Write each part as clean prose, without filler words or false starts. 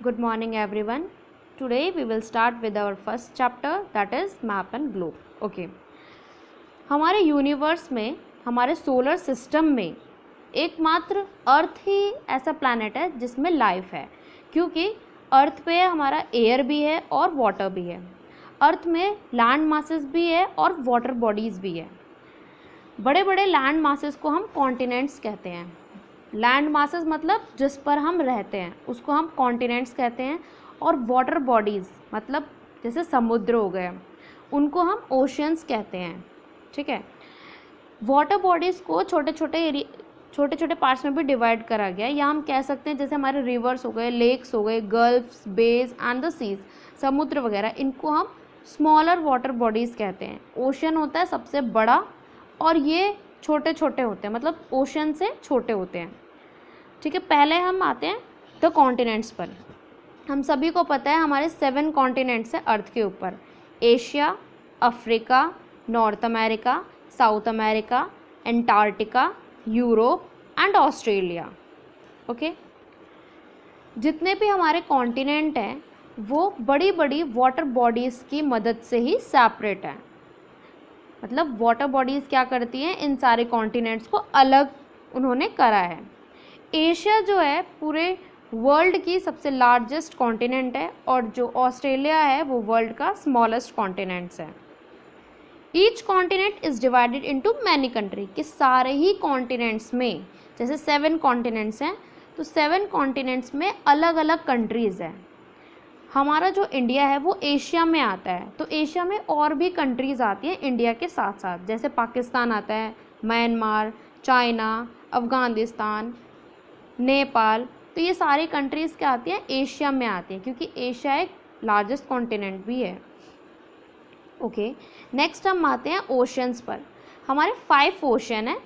Good morning everyone. Today we will start with our first chapter, that is map and globe. Okay. हमारे universe में, हमारे solar system में एकमात्र अर्थ ही ऐसा planet है जिसमें लाइफ है, क्योंकि अर्थ पे हमारा एयर भी है और वाटर भी है। अर्थ में लैंड मासेस भी है और वाटर बॉडीज़ भी है। बड़े बड़े लैंड मासेस को हम कॉन्टिनेंट्स कहते हैं। लैंड मासेस मतलब जिस पर हम रहते हैं उसको हम कॉन्टिनेंट्स कहते हैं, और वाटर बॉडीज़ मतलब जैसे समुद्र हो गए उनको हम ओशियंस कहते हैं। ठीक है। वाटर बॉडीज़ को छोटे छोटे पार्ट्स में भी डिवाइड करा गया है, या हम कह सकते हैं जैसे हमारे रिवर्स हो गए, लेक्स हो गए, gulfs, bays and the seas, समुद्र वगैरह, इनको हम स्मॉलर वाटर बॉडीज़ कहते हैं। ओशन होता है सबसे बड़ा और ये छोटे छोटे होते हैं, मतलब ओशन से छोटे होते हैं। ठीक है। पहले हम आते हैं द कॉन्टिनेंट्स पर। हम सभी को पता है हमारे 7 कॉन्टिनेंट्स हैं अर्थ के ऊपर: Asia, Africa, north America, south America, Antarctica, Europe and Australia. Okay. जितने भी हमारे कॉन्टिनेंट हैं वो बड़ी बड़ी वाटर बॉडीज़ की मदद से ही सेपरेट हैं। मतलब वाटर बॉडीज़ क्या करती हैं, इन सारे कॉन्टिनेंट्स को अलग उन्होंने करा है। एशिया जो है पूरे वर्ल्ड की सबसे लार्जेस्ट कॉन्टिनेंट है, और जो ऑस्ट्रेलिया है वो वर्ल्ड का स्मॉलेस्ट कॉन्टिनेंट्स है। Each continent is divided into many country, कि सारे ही कॉन्टिनेंट्स में, जैसे 7 कॉन्टिनेंट्स हैं तो 7 कॉन्टिनेंट्स में अलग अलग कंट्रीज़ हैं। हमारा जो इंडिया है वो एशिया में आता है, तो एशिया में और भी कंट्रीज़ आती हैं इंडिया के साथ साथ, जैसे पाकिस्तान आता है, म्यांमार, चाइना, अफ़गानिस्तान, नेपाल। तो ये सारी कंट्रीज़ क्या आती हैं, एशिया में आती हैं, क्योंकि एशिया एक लार्जेस्ट कॉन्टिनेंट भी है। ओके। नेक्स्ट हम आते हैं ओशंस पर। हमारे 5 ओशन है: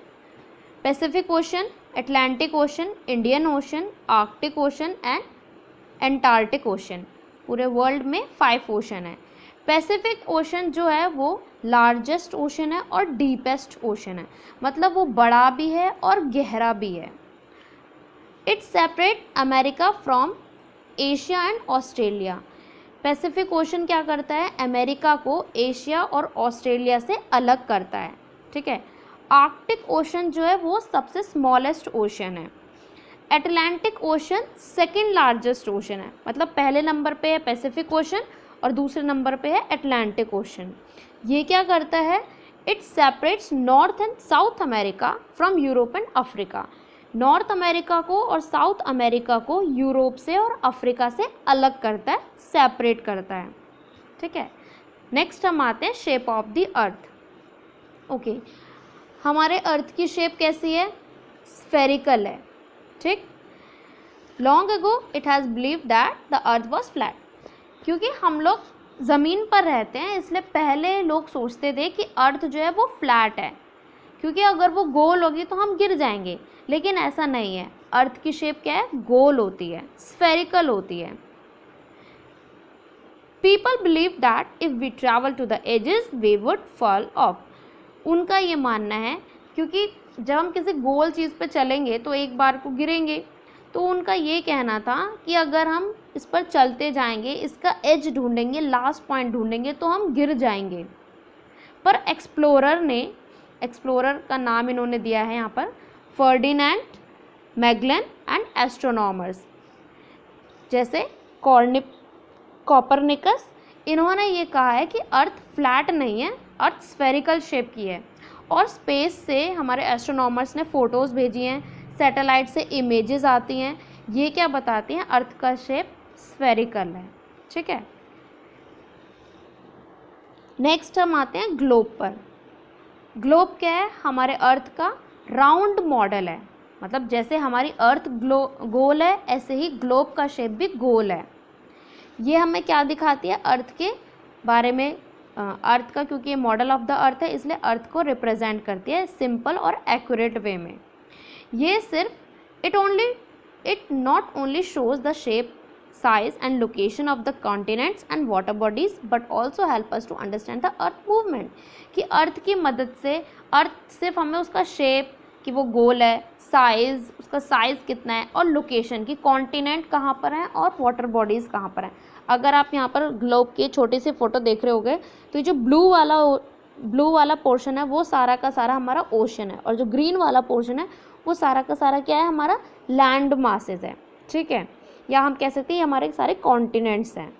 Pacific ocean, Atlantic ocean, Indian ocean, Arctic ocean and Antarctic ocean. पूरे वर्ल्ड में 5 ओशन है। पैसिफिक ओशन जो है वो लार्जेस्ट ओशन है और डीपेस्ट ओशन है, मतलब वो बड़ा भी है और गहरा भी है। It separate America from Asia and Australia. Pacific ocean क्या करता है, अमेरिका को एशिया और ऑस्ट्रेलिया से अलग करता है। ठीक है। आर्कटिक ओशन जो है वो सबसे स्मॉलेस्ट ओशन है। Atlantic ocean second largest ocean है, मतलब पहले नंबर पे है पैसिफिक ओशन और दूसरे नंबर पे है अटलांटिक ओशन। ये क्या करता है, it separates north and south America from Europe and Africa. North America को और साउथ अमेरिका को यूरोप से और अफ्रीका से अलग करता है, सेपरेट करता है। ठीक है। नेक्स्ट हम आते हैं shape of the earth. Okay. हमारे अर्थ की शेप कैसी है, स्फेरिकल है। ठीक। Long ago it has believed that the earth was flat. क्योंकि हम लोग ज़मीन पर रहते हैं इसलिए पहले लोग सोचते थे कि अर्थ जो है वो फ्लैट है, क्योंकि अगर वो गोल होगी तो हम गिर जाएंगे, लेकिन ऐसा नहीं है। अर्थ की शेप क्या है, गोल होती है, स्फेरिकल होती है। People believe that if we travel to the edges we would fall off. उनका ये मानना है क्योंकि जब हम किसी गोल चीज़ पे चलेंगे तो एक बार को गिरेंगे, तो उनका ये कहना था कि अगर हम इस पर चलते जाएंगे, इसका एज ढूंढेंगे, लास्ट पॉइंट ढूंढेंगे, तो हम गिर जाएंगे। पर एक्सप्लोरर का नाम इन्होंने दिया है यहाँ पर फर्डिनेंड मैगलन एंड एस्ट्रोनॉमर्स, जैसे कॉपरनिकस। इन्होंने ये कहा है कि अर्थ फ्लैट नहीं है, अर्थ स्फेरिकल शेप की है। और स्पेस से हमारे एस्ट्रोनॉमर्स ने फ़ोटोज़ भेजी हैं, सैटेलाइट से इमेजेस आती हैं, ये क्या बताती हैं, अर्थ का शेप स्फेरिकल है। ठीक है। नेक्स्ट हम आते हैं ग्लोब पर। ग्लोब क्या है, हमारे अर्थ का राउंड मॉडल है, मतलब जैसे हमारी अर्थ गोल है ऐसे ही ग्लोब का शेप भी गोल है। ये हमें क्या दिखाती है, अर्थ के बारे में, अर्थ का, क्योंकि ये मॉडल ऑफ द अर्थ है इसलिए अर्थ को रिप्रेजेंट करती है सिंपल और एक्यूरेट वे में। ये सिर्फ it not only shows the shape, size and location of the continents and water bodies but also help us to understand the earth movement। कि अर्थ की मदद से, अर्थ सिर्फ हमें उसका शेप कि वो गोल है, साइज़, उसका साइज़ कितना है, और लोकेशन की कॉन्टिनेंट कहाँ पर है और वाटर बॉडीज़ कहाँ पर हैं। अगर आप यहाँ पर ग्लोब की छोटी सी फोटो देख रहे होगे तो ये जो ब्लू वाला पोर्शन है वो सारा का सारा हमारा ओशन है, और जो ग्रीन वाला पोर्शन है वो सारा का सारा क्या है, हमारा लैंड मासेस है, ठीक है, या हम कह सकते हैं हमारे सारे कॉन्टिनेंट्स हैं।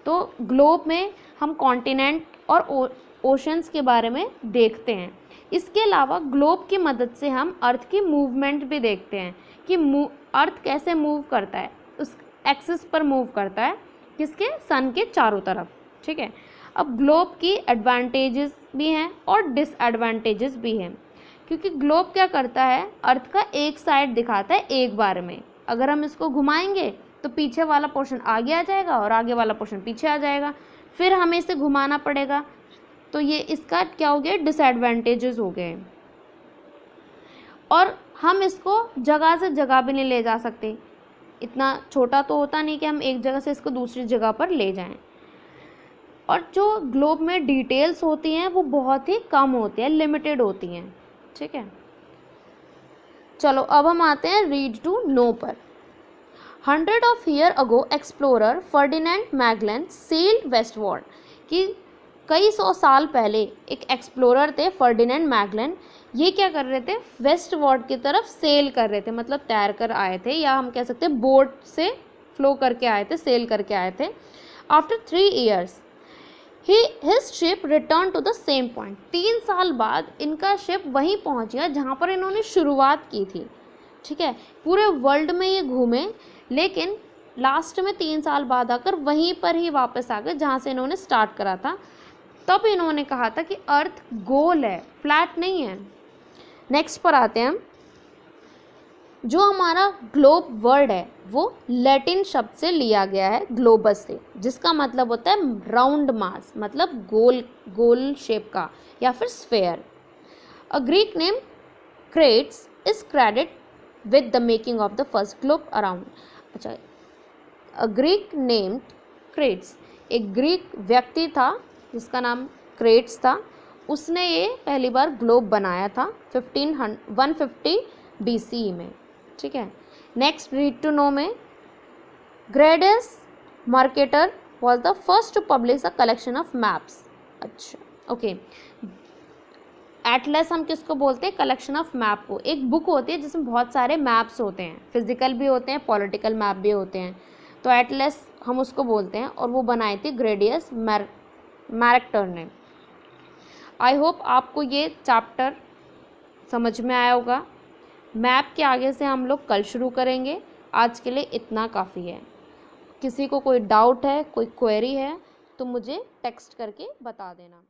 तो ग्लोब में हम कॉन्टिनेंट और ओशंस के बारे में देखते हैं। इसके अलावा ग्लोब की मदद से हम अर्थ की मूवमेंट भी देखते हैं कि अर्थ कैसे मूव करता है, उस एक्सिस पर मूव करता है, किसके, सन के चारों तरफ, ठीक है। अब ग्लोब की एडवांटेजेस भी हैं और डिसएडवांटेजेस भी हैं, क्योंकि ग्लोब क्या करता है, अर्थ का एक साइड दिखाता है एक बार में। अगर हम इसको घुमाएंगे तो पीछे वाला पोर्शन आगे आ जाएगा और आगे वाला पोर्शन पीछे आ जाएगा, फिर हमें इसे घुमाना पड़ेगा, तो ये इसका क्या हो गया, डिसएडवांटेजेस हो गए। और हम इसको जगह से जगह भी नहीं ले जा सकते, इतना छोटा तो होता नहीं कि हम एक जगह से इसको दूसरी जगह पर ले जाएं। और जो ग्लोब में डिटेल्स होती हैं वो बहुत ही कम होती हैं, लिमिटेड होती हैं, ठीक है। चलो अब हम आते हैं रीड टू नो पर। 100 of years ago explorer Ferdinand Magellan sailed westward, कि कई सौ साल पहले एक एक्सप्लोरर थे फर्डिनेंड मैगलन, ये क्या कर रहे थे, वेस्टवर्ड की तरफ सेल कर रहे थे, मतलब तैर कर आए थे, या हम कह सकते हैं बोट से फ्लो करके आए थे, सेल करके आए थे। After 3 years his ship return to the same point, 3 साल बाद इनका शिप वहीं पहुंच गया जहाँ पर इन्होंने शुरुआत की थी, ठीक है। पूरे वर्ल्ड में ये घूमे, लेकिन लास्ट में 3 साल बाद आकर वहीं पर ही वापस आ गए जहाँ से इन्होंने स्टार्ट करा था। तब इन्होंने कहा था कि अर्थ गोल है, फ्लैट नहीं है। नेक्स्ट पर आते हैं हम। जो हमारा ग्लोब वर्ड है वो लैटिन शब्द से लिया गया है, ग्लोबस से, जिसका मतलब होता है राउंड मास, मतलब गोल शेप का, या फिर sphere. A Greek name crates is credit with the making of the first globe around. अच्छा, अ ग्रीक नेम्ड क्रेट्स, एक ग्रीक व्यक्ति था जिसका नाम क्रेट्स था, उसने ये पहली बार ग्लोब बनाया था 150 BCE में, ठीक है। नेक्स्ट रीड टू नो में, Gerardus Mercator was the first to publish a collection of maps. अच्छा, ओके। एटलस हम किसको बोलते हैं, कलेक्शन ऑफ मैप को। एक बुक होती है जिसमें बहुत सारे मैप्स होते हैं, फिजिकल भी होते हैं, पॉलिटिकल मैप भी होते हैं, तो एटलस हम उसको बोलते हैं, और वो बनाई थी ग्रेडियस मार्केटर ने। आई होप आपको ये चैप्टर समझ में आया होगा। मैप के आगे से हम लोग कल शुरू करेंगे, आज के लिए इतना काफ़ी है। किसी को कोई डाउट है, कोई क्वेरी है तो मुझे टेक्स्ट करके बता देना।